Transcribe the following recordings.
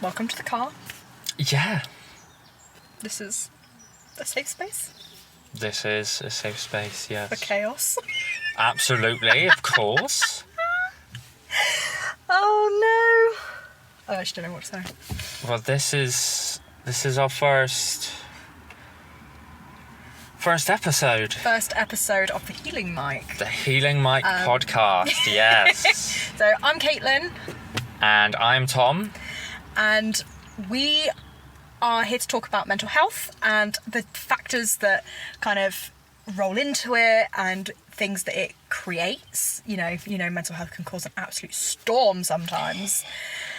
Welcome to the car. Yeah. This is a safe space This is a safe space, yes. for chaos. Absolutely, of course. Oh no! I actually don't know what to say. Well, this is our first episode. First episode of the Healing Mic. The Healing Mic podcast, yes. So I'm Caitlin, And I'm Tom. and we are here to talk about mental health and the factors that kind of roll into it and things that it creates. You know, mental health can cause an absolute storm sometimes.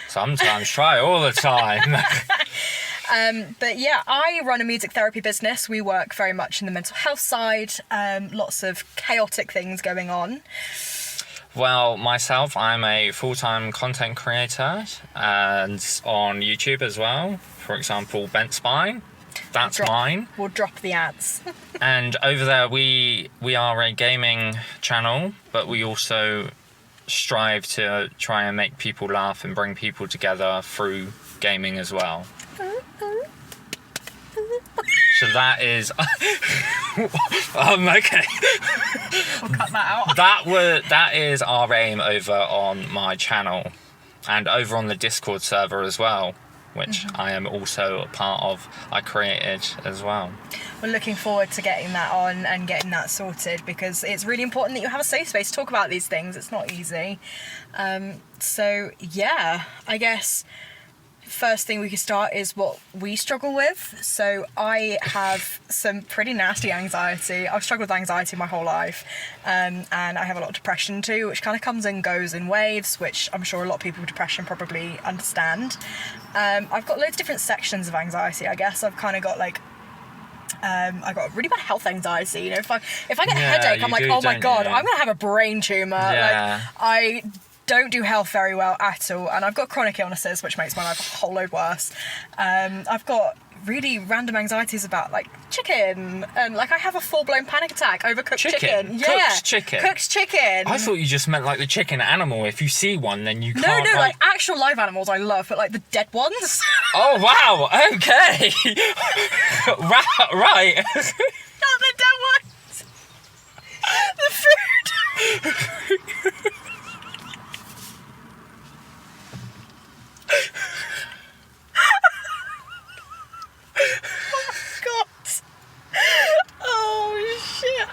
Sometimes, try all the time. But yeah, I run a music therapy business. We work very much in the mental health side. Lots of chaotic things going on. Well, myself, I'm a full-time content creator and on YouTube as well. For example, Bent Spine. That's mine. We'll drop the ads. And over there, we are a gaming channel, but we also strive to try and make people laugh and bring people together through gaming as well. So that is okay. We'll cut that out. That is our aim over on my channel and over on the Discord server as well, which I am also a part of. I created as well. We're looking forward to getting that on and getting that sorted because it's really important that you have a safe space to talk about these things. It's not easy. So yeah, I guess first thing we could start is what we struggle with. So I have some pretty nasty anxiety. I've struggled with anxiety my whole life, and I have a lot of depression too, which kind of comes and goes in waves, which I'm sure a lot of people with depression probably understand. I've got loads of different sections of anxiety. I guess I've kind of got like I got really bad health anxiety. You know, if I get a headache, I'm like, oh my god, I'm gonna have a brain tumor. Yeah. Like I don't do health very well at all, and I've got chronic illnesses, which makes my life a whole load worse. I've got really random anxieties about like chicken, and like I have a full-blown panic attack over cooked chicken. Yeah, cooked chicken. I thought you just meant like the chicken animal. If you see one, then you can't. No, like actual live animals I love, but like the dead ones. Oh wow! Okay. Right. Not the dead ones. The food. Oh god. Oh shit.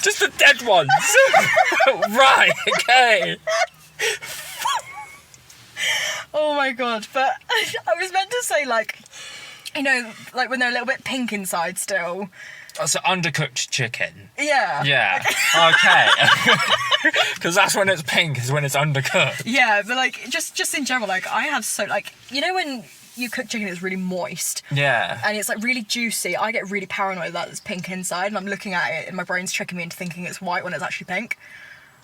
Just the dead ones. Right. Okay. Oh my god, but I was meant to say like, you know, like when they're a little bit pink inside still. That's undercooked chicken. Yeah. Yeah. Okay. Because that's when it's pink, is when it's undercooked. Yeah, but like just in general, like I have so like, you know when you cook chicken it's really moist. Yeah. And it's like really juicy. I get really paranoid that it's pink inside, and I'm looking at it and my brain's tricking me into thinking it's white when it's actually pink.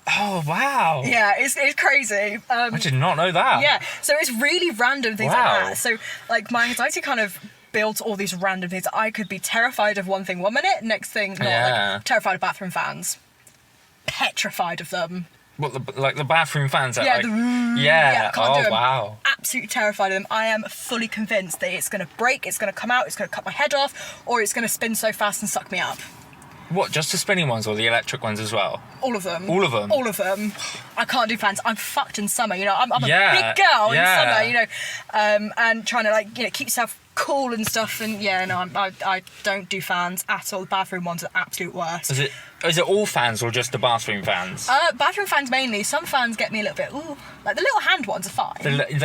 Oh wow. Yeah, it's crazy. I did not know that. Yeah, so it's really random things Wow. like that. So like my anxiety kind of built all these random things. I could be terrified of one thing one minute, next thing not. Yeah. Like terrified of bathroom fans. Petrified of them. What, the bathroom fans? Yeah, Like, yeah, can't do oh 'em. wow. Absolutely terrified of them. I am fully convinced that it's going to break, it's going to come out, it's going to cut my head off, or it's going to spin so fast and suck me up. What, just the spinning ones or the electric ones as well? All of them. All of them? All of them. I can't do fans. I'm fucked in summer, you know. I'm a Yeah, big girl in yeah. summer, you know. And trying to like, you know, keep yourself cool and stuff. And yeah, no, I don't do fans at all. The bathroom ones are the absolute worst. Is it all fans or just the bathroom fans? Bathroom fans mainly. Some fans get me a little bit, ooh. Like the little hand ones are fine.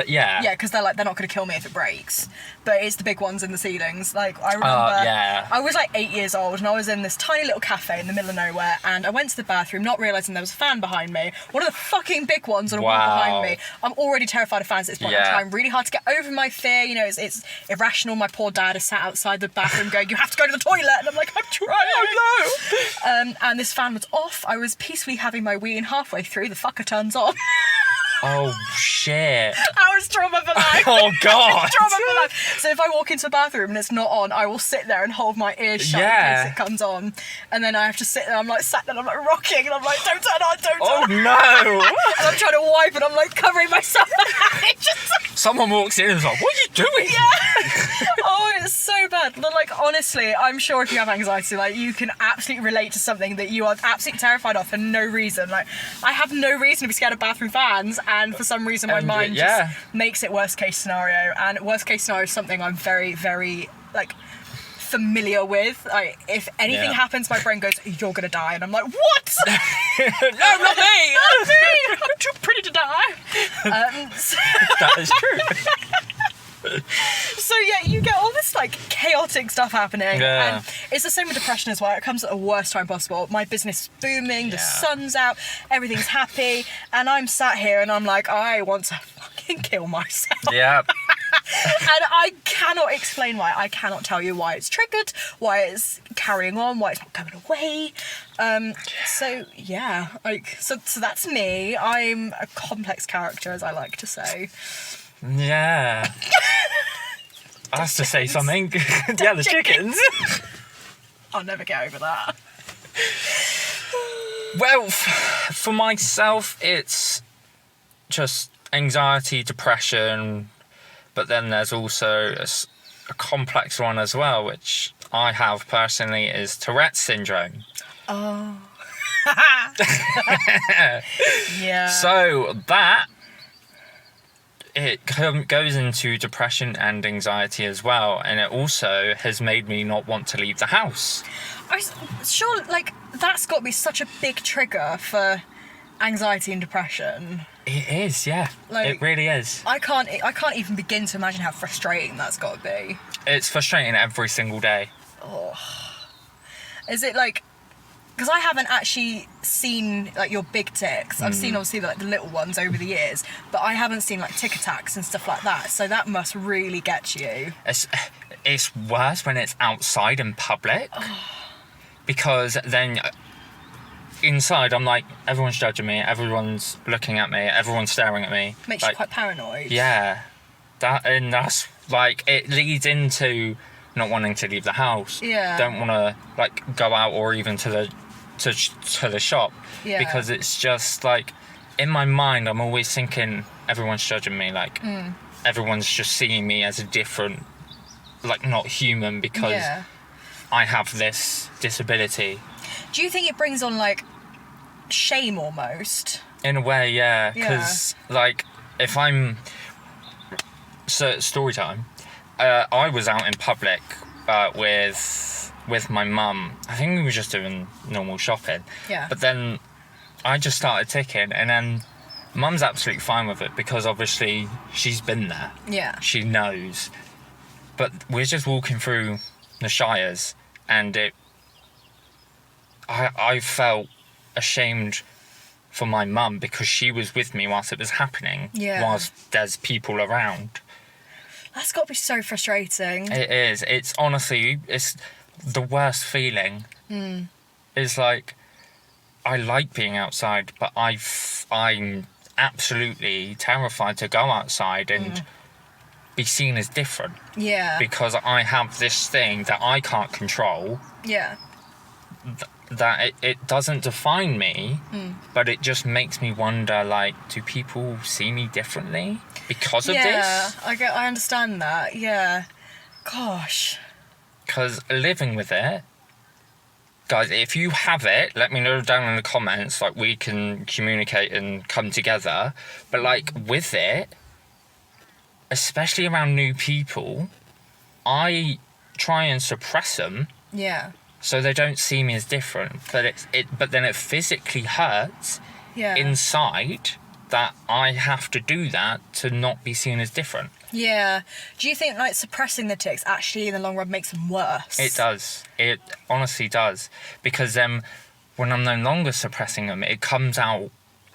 Yeah. Yeah, because they're not going to kill me if it breaks. But it's the big ones in the ceilings. Like, I remember yeah. I was like 8 years old and I was in this tiny little cafe in the middle of nowhere, and I went to the bathroom not realising there was a fan behind me. One of the fucking big ones on a wall behind me. I'm already terrified of fans at this point. Yeah. I'm trying really hard to get over my fear. You know, it's irrational. My poor dad is sat outside the bathroom going, you have to go to the toilet. And I'm like, I'm trying. Oh no. And this fan was off. I was peacefully having my wee, and halfway through, the fucker turns on. Oh, shit. I was trauma for life. Oh, God. Trauma for life. So if I walk into the bathroom and it's not on, I will sit there and hold my ears shut in Yeah. case it comes on. And then I have to sit there, I'm like sat there, I'm like rocking, and I'm like, don't turn on, don't Oh, turn on. no. And I'm trying to wipe and I'm like covering myself. It's just, Someone walks in and is like, what are you doing? yeah. Oh, it's so bad. But like, honestly, I'm sure if you have anxiety, like you can absolutely relate to something that you are absolutely terrified of for no reason. Like, I have no reason to be scared of bathroom fans, and for some reason my And, mind yeah. just makes it worst case scenario. And worst case scenario is something I'm very, very like familiar with. Like, if anything Yeah. happens, my brain goes, "You're gonna die," and I'm like, "What? No, not me. Not me! I'm too pretty to die." So, That is true. so yeah, you get all this like chaotic stuff happening, Yeah. and it's the same with depression as well. It comes at the worst time possible. My business is booming, the Yeah. sun's out, everything's happy, and I'm sat here and I'm like, I want to fucking kill myself. Yeah. And I cannot explain why. I cannot tell you why it's triggered, why it's carrying on, why it's not going away. So yeah, like so that's me. I'm a complex character, as I like to say. Yeah. I have to say something. Yeah, the chickens. I'll never get over that. Well, for myself, it's just anxiety, depression, but then there's also a complex one as well, which I have personally, is Tourette's syndrome. Oh. Yeah. So that it goes into depression and anxiety as well, and it also has made me not want to leave the house. Sure, like that's got to be such a big trigger for anxiety and depression. It is, yeah. Like, it really is. I can't even begin to imagine how frustrating that's got to be. It's frustrating every single day. Is it like, because I haven't actually seen like your big tics. I've seen obviously like the little ones over the years, but I haven't seen like tic attacks and stuff like that. So that must really get you. It's worse when it's outside in public, because then inside I'm like, everyone's judging me, everyone's looking at me, everyone's staring at me. Makes like, you quite paranoid. Yeah, that's like, it leads into not wanting to leave the house. Yeah. Don't want to like go out or even to the shop. Yeah. Because it's just like, in my mind I'm always thinking everyone's judging me, like everyone's just seeing me as a different, like not human, because Yeah. I have this disability. Do you think it brings on like shame almost? In a way, yeah. Because like, if I'm... So, story time. I was out in public with my mum. I think we were just doing normal shopping. Yeah. But then I just started ticking, and then mum's absolutely fine with it, because obviously she's been there. Yeah. She knows. But we're just walking through the Shires, and I felt ashamed for my mum, because she was with me whilst it was happening. Yeah. Whilst there's people around. That's got to be so frustrating. It is. It's honestly, it's the worst feeling. It's like, I like being outside, but I'm absolutely terrified to go outside and be seen as different, Yeah. because I have this thing that I can't control, Yeah. that it doesn't define me, but it just makes me wonder, like, do people see me differently because of this? I understand that. Yeah. Gosh. Because living with it, guys, if you have it, let me know down in the comments, like, we can communicate and come together. But like, with it, especially around new people, I try and suppress them Yeah. so they don't see me as different. But then it physically hurts Yeah. inside that I have to do that to not be seen as different. Yeah. Do you think like suppressing the tics actually in the long run makes them worse? It does. It honestly does. Because then when I'm no longer suppressing them, it comes out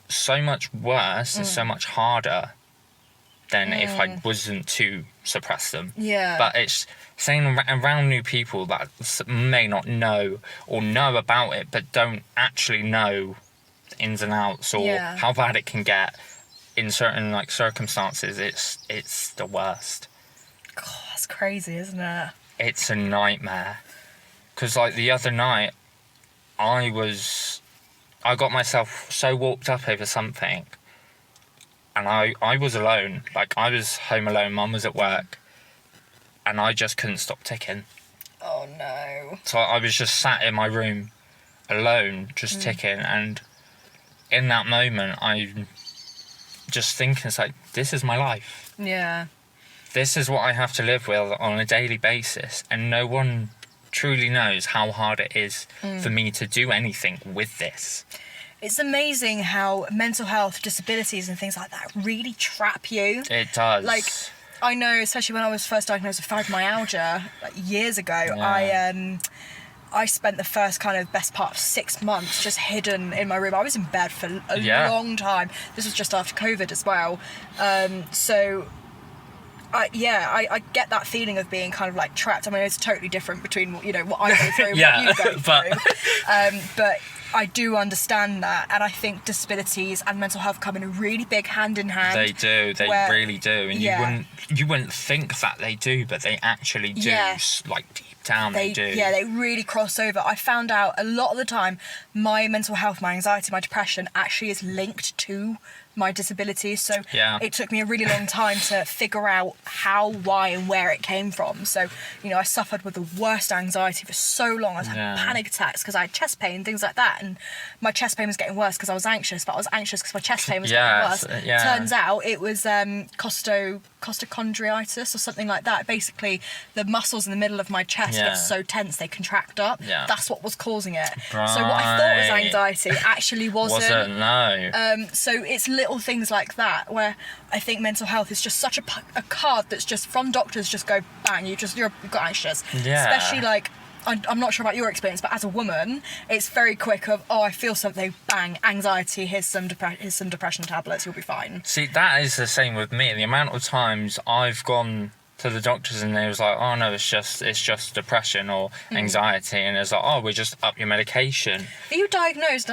so much worse and so much harder than if I wasn't to suppress them. Yeah. But it's saying around new people that may not know or know about it, but don't actually know the ins and outs or Yeah. how bad it can get. in certain like circumstances, it's the worst. God, that's crazy, isn't it? It's a nightmare. Because like the other night, I got myself so walked up over something, and I was alone. Like, I was home alone, Mum was at work, and I just couldn't stop ticking. Oh no. So I was just sat in my room alone, just ticking, and in that moment I'm just thinking, it's like, this is my life. Yeah. This is what I have to live with on a daily basis, and no one truly knows how hard it is for me to do anything with this. It's amazing how mental health, disabilities and things like that really trap you. It does. Like, I know, especially when I was first diagnosed with fibromyalgia like, years ago, Yeah. I spent the first kind of best part of 6 months just hidden in my room. I was in bed for a long time. This was just after COVID as well. So I get that feeling of being kind of like trapped. I mean, it's totally different between, you know, what I go through and what you go through. But I do understand that, and I think disabilities and mental health come in a really big hand in hand. They do, they really do, and you wouldn't think that they do, but they actually do. Like deep down, they do. Yeah, they really cross over. I found out a lot of the time my mental health, my anxiety, my depression actually is linked to my disability. So it took me a really long time to figure out how, why and where it came from. So, you know, I suffered with the worst anxiety for so long. I was having panic attacks because I had chest pain, things like that, and my chest pain was getting worse because I was anxious, but I was anxious because my chest pain was getting worse. Turns out it was costochondritis or something like that. Basically, the muscles in the middle of my chest get so tense they contract up. That's what was causing it. Right. So what I thought was anxiety actually wasn't. No. So it's little things like that where I think mental health is just such a card that's just from doctors just go bang, you've got anxious. Especially like, I'm not sure about your experience, but as a woman, it's very quick of, I feel something, bang, anxiety, here's some depression tablets, you'll be fine. See, that is the same with me. The amount of times I've gone to the doctors and they was like, oh no, it's just depression or anxiety, and it's like, oh, we just up your medication. Are you diagnosed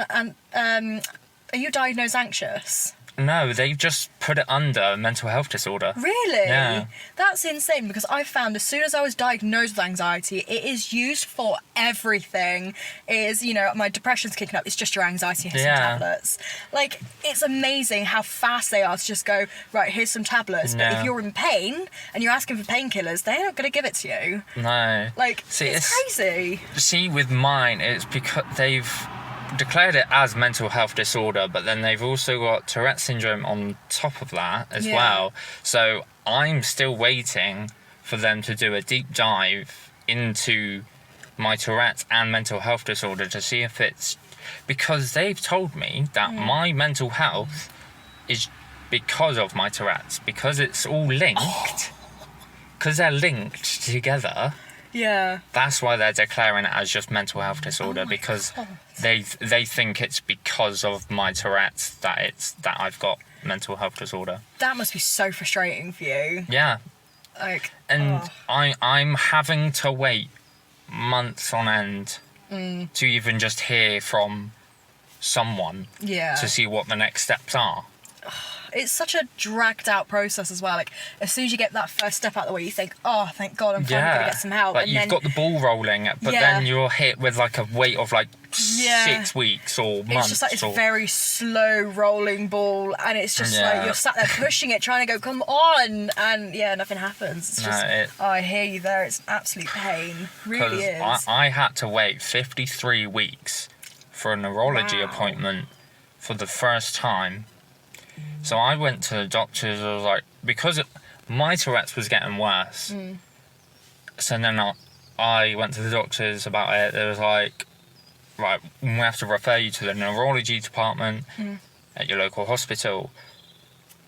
anxious? No, they've just put it under mental health disorder. Really? Yeah. That's insane, because I found as soon as I was diagnosed with anxiety, it is used for everything. It is, you know, my depression's kicking up, it's just your anxiety, here's some tablets. Like, it's amazing how fast they are to just go, right, here's some tablets. But if you're in pain and you're asking for painkillers, they're not going to give it to you. No. Like, it's crazy. See, with mine, it's because they've declared it as mental health disorder, but then they've also got Tourette syndrome on top of that as well. So I'm still waiting for them to do a deep dive into my Tourette and mental health disorder to see if it's, because they've told me that my mental health is because of my Tourette's, because it's all linked, because they're linked together. Yeah. That's why they're declaring it as just mental health disorder, because they think it's because of my Tourette's that I've got mental health disorder. That must be so frustrating for you. Yeah. Like, and I'm having to wait months on end to even just hear from someone to see what the next steps are. It's such a dragged out process as well. Like, as soon as you get that first step out the way, you think, oh, thank God, I'm finally going to get some help. Like, you've got the ball rolling, but then you're hit with like a wait of like 6 weeks or months. It's just like this very slow rolling ball, and it's just like you're sat there pushing it, trying to go, come on, and nothing happens. It's just, I hear you there. It's an absolute pain. Really is. I had to wait 53 weeks for a neurology appointment for the first time. So I went to the doctors, I was like, because my Tourette's was getting worse. So then I went to the doctors about it. They was like, right, we have to refer you to the neurology department at your local hospital.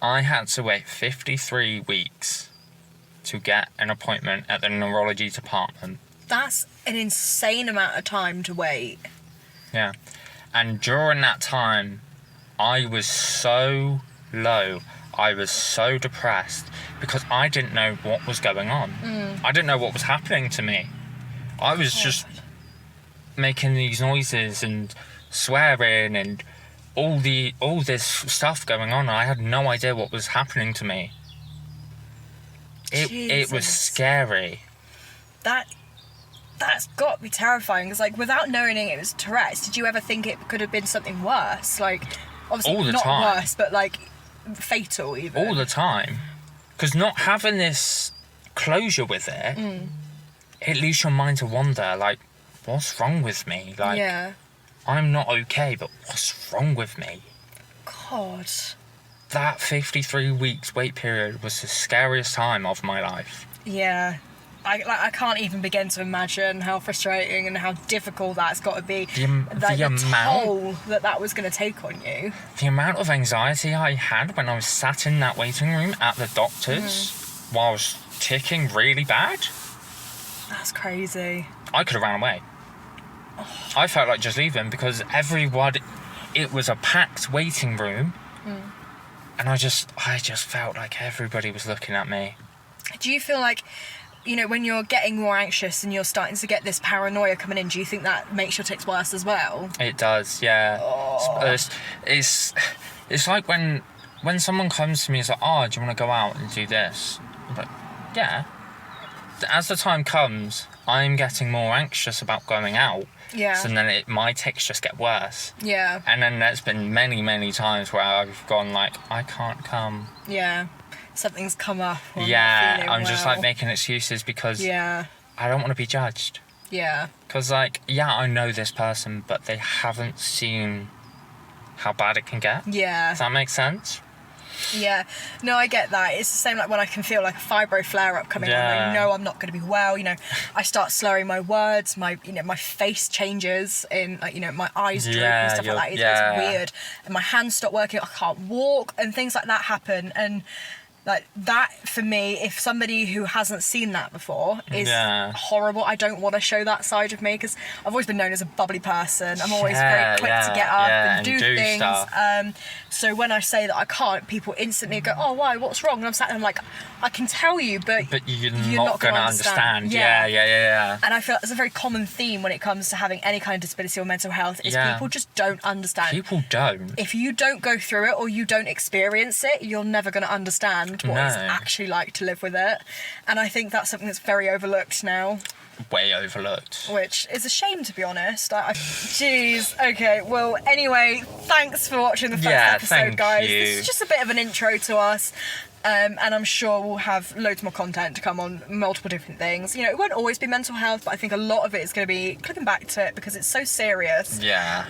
I had to wait 53 weeks to get an appointment at the neurology department. That's an insane amount of time to wait. Yeah. And during that time, I was so low, I was so depressed, because I didn't know what was going on. I didn't know what was happening to me. I was just making these noises and swearing and all this stuff going on. I had no idea what was happening to me. It was scary. That's got to be terrifying. Because, like, without knowing it was Tourette's, did you ever think it could have been something worse? Like, obviously All the not time. worse, but like fatal even. All the time. Because not having this closure with it, it leaves your mind to wonder, like, what's wrong with me? Like, Yeah. I'm not okay, but what's wrong with me? God. That 53 weeks wait period was the scariest time of my life. Yeah. I can't even begin to imagine how frustrating and how difficult that's got to be. The toll that was going to take on you. The amount of anxiety I had when I was sat in that waiting room at the doctor's while I was ticking really bad. That's crazy. I could have ran away. I felt like just leaving because it was a packed waiting room. And I just felt like everybody was looking at me. Do you feel like, you know, when you're getting more anxious and you're starting to get this paranoia coming in, do you think that makes your tics worse as well? It does, yeah. Oh. It's like when someone comes to me and is like, oh, do you want to go out and do this? But yeah. As the time comes, I'm getting more anxious about going out. Yeah. So then my tics just get worse. Yeah. And then there's been many, many times where I've gone like, I can't come. Yeah. Something's come up. Yeah, I'm just like making excuses because I don't want to be judged. Yeah. Because, like, yeah, I know this person, but they haven't seen how bad it can get. Yeah. Does that make sense? Yeah. No, I get that. It's the same like when I can feel like a fibro flare-up coming on. I know I'm not going to be well. You know, I start slurring my words. My face changes in, like, you know, my eyes droop and stuff like that. It's weird. And my hands stop working. I can't walk and things like that happen. And like that, for me, if somebody who hasn't seen that before is horrible. I don't want to show that side of me because I've always been known as a bubbly person. I'm always very quick to get up and do things. So when I say that I can't, people instantly go, oh, why? What's wrong? And I'm sat there, I'm like, I can tell you, but you're not going to understand. Yeah. And I feel it's a very common theme when it comes to having any kind of disability or mental health is people just don't understand. People don't. If you don't go through it or you don't experience it, you're never going to understand what it's actually like to live with it. And I think that's something that's very overlooked now. Way overlooked. Which is a shame, to be honest. Jeez. Okay, well, anyway, thanks for watching the first episode, guys. This is just a bit of an intro to us. And I'm sure we'll have loads more content to come on multiple different things. You know, it won't always be mental health, but I think a lot of it is going to be clipping back to it because it's so serious. Yeah.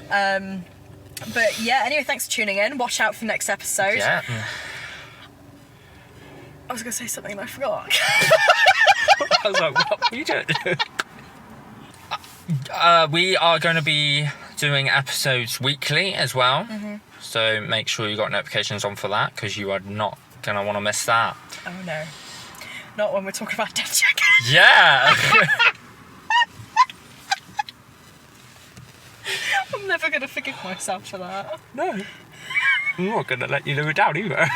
But yeah, anyway, thanks for tuning in. Watch out for the next episode. Yeah. I was going to say something and I forgot. I was like, what are you doing? We are going to be doing episodes weekly as well. So make sure you got notifications on for that because you are not going to want to miss that. Oh no. Not when we're talking about death check. Yeah. I'm never going to forgive myself for that. No. I'm not going to let you live it down either.